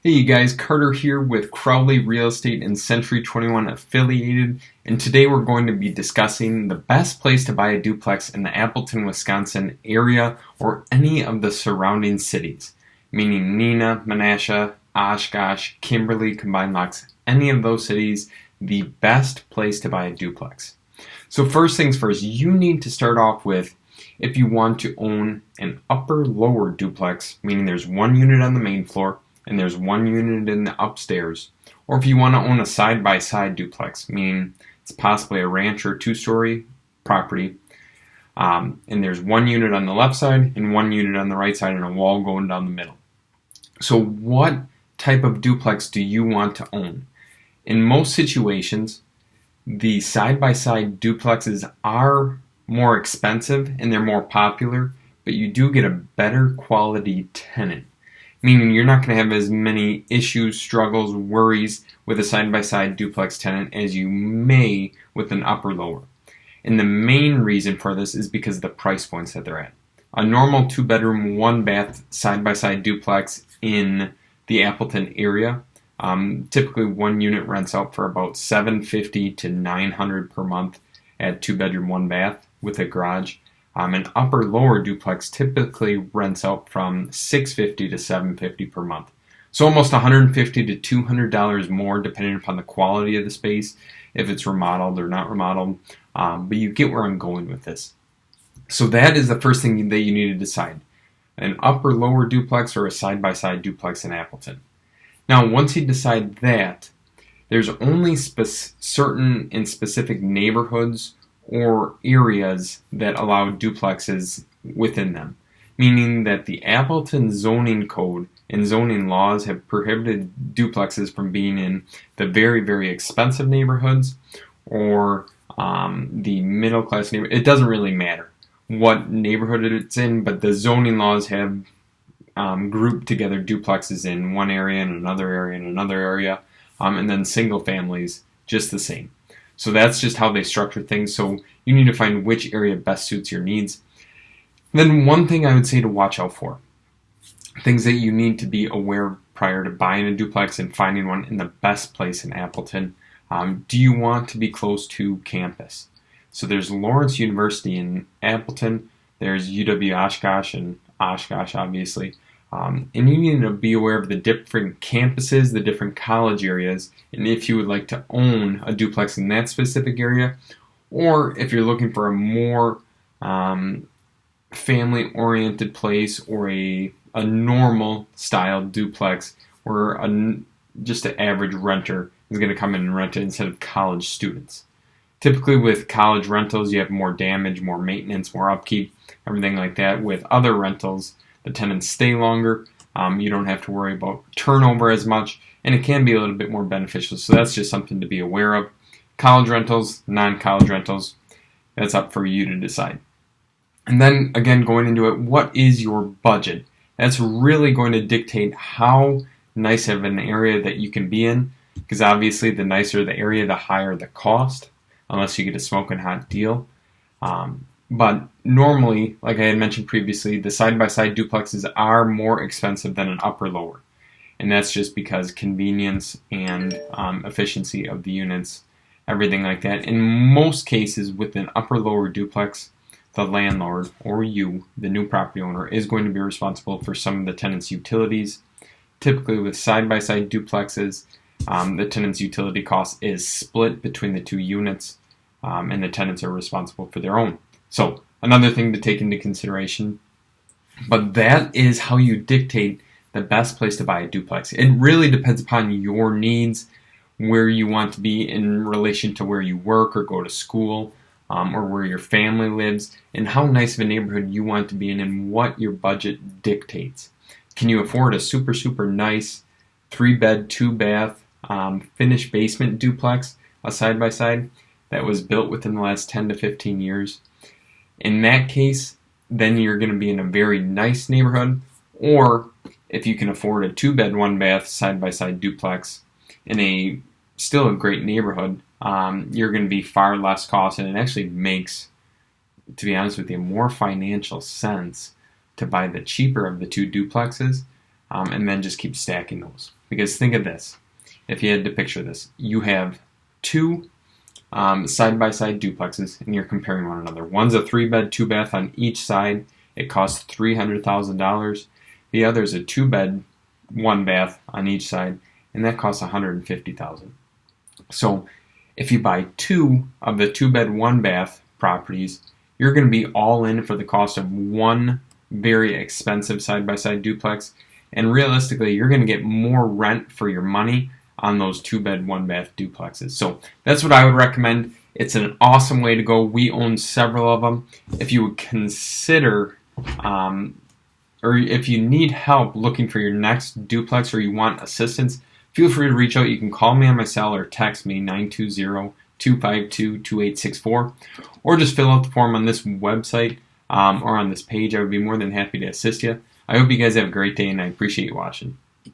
Hey you guys, Carter here with Crowley Real Estate and Century 21 affiliated, and today we're going to be discussing the best place to buy a duplex in the Appleton, Wisconsin area or any of the surrounding cities, meaning Neenah, Menasha, Oshkosh, Kimberly, Combined Locks, any of those cities, the best place to buy a duplex. So first things first, you need to start off with if you want to own an upper-lower duplex, meaning there's one unit on the main floor and there's one unit in the upstairs, or if you want to own a side-by-side duplex, meaning it's possibly a ranch or two-story property, and there's one unit on the left side and one unit on the right side and a wall going down the middle. So what type of duplex do you want to own? In most situations, the side-by-side duplexes are more expensive and they're more popular, but you do get a better quality tenant. Meaning you're not going to have as many issues, struggles, worries with a side-by-side duplex tenant as you may with an upper-lower. And the main reason for this is because of the price points that they're at. A normal 2-bedroom, 1-bath side-by-side duplex in the Appleton area, typically one unit rents out for about $750 to $900 per month at 2-bedroom, 1-bath with a garage. An upper-lower duplex typically rents out from $650 to $750 per month. So almost $150 to $200 more depending upon the quality of the space, if it's remodeled or not remodeled. But you get where I'm going with this. So that is the first thing that you need to decide. An upper-lower duplex or a side-by-side duplex in Appleton. Now once you decide that, there's only certain and specific neighborhoods or areas that allow duplexes within them, meaning that the Appleton zoning code and zoning laws have prohibited duplexes from being in the very, very expensive neighborhoods or the middle class neighborhood. It doesn't really matter what neighborhood it's in, but the zoning laws have grouped together duplexes in one area and another area and another area, and then single families just the same. So that's just how they structure things. So you need to find which area best suits your needs. Then one thing I would say to watch out for, things that you need to be aware of prior to buying a duplex and finding one in the best place in Appleton. Do you want to be close to campus? So there's Lawrence University in Appleton. There's UW Oshkosh and Oshkosh, obviously. And you need to be aware of the different campuses, the different college areas, and if you would like to own a duplex in that specific area, or if you're looking for a more family-oriented place or a normal style duplex where just an average renter is going to come in and rent it instead of college students. Typically with college rentals, you have more damage, more maintenance, more upkeep, everything like that. With other rentals, the tenants stay longer, you don't have to worry about turnover as much, and it can be a little bit more beneficial. So that's just something to be aware of. College rentals, non-college rentals, that's up for you to decide. And then again, going into it, what is your budget? That's really going to dictate how nice of an area that you can be in, because obviously the nicer the area, the higher the cost, unless you get a smoking hot deal. But normally, like I had mentioned previously, the side-by-side duplexes are more expensive than an upper-lower. And that's just because convenience and efficiency of the units, everything like that. In most cases, with an upper-lower duplex, the landlord, or you, the new property owner, is going to be responsible for some of the tenant's utilities. Typically with side-by-side duplexes, the tenant's utility cost is split between the two units, and the tenants are responsible for their own. So another thing to take into consideration, but that is how you dictate the best place to buy a duplex. It really depends upon your needs, where you want to be in relation to where you work or go to school, or where your family lives, and how nice of a neighborhood you want to be in and what your budget dictates. Can you afford a super, super nice 3-bed, 2-bath, finished basement duplex, a side-by-side that was built within the last 10 to 15 years? In that case, then you're going to be in a very nice neighborhood, or if you can afford a 2-bed, 1-bath side-by-side duplex in still a great neighborhood, you're going to be far less cost, and it actually makes, to be honest with you, more financial sense to buy the cheaper of the two duplexes and then just keep stacking those. Because think of this. If you had to picture this, you have two side-by-side duplexes, and you're comparing one another. One's a 3-bed, 2-bath on each side. It costs $300,000. The other is a 2-bed, 1-bath on each side, and that costs $150,000. So if you buy two of the 2-bed, 1-bath properties, you're going to be all in for the cost of one very expensive side-by-side duplex, and realistically, you're going to get more rent for your money on those 2-bed, 1-bath duplexes. So that's what I would recommend. It's an awesome way to go. We own several of them. If you would consider, or if you need help looking for your next duplex or you want assistance, feel free to reach out. You can call me on my cell or text me 920-252-2864, or just fill out the form on this website or on this page. I would be more than happy to assist you. I hope you guys have a great day, and I appreciate you watching.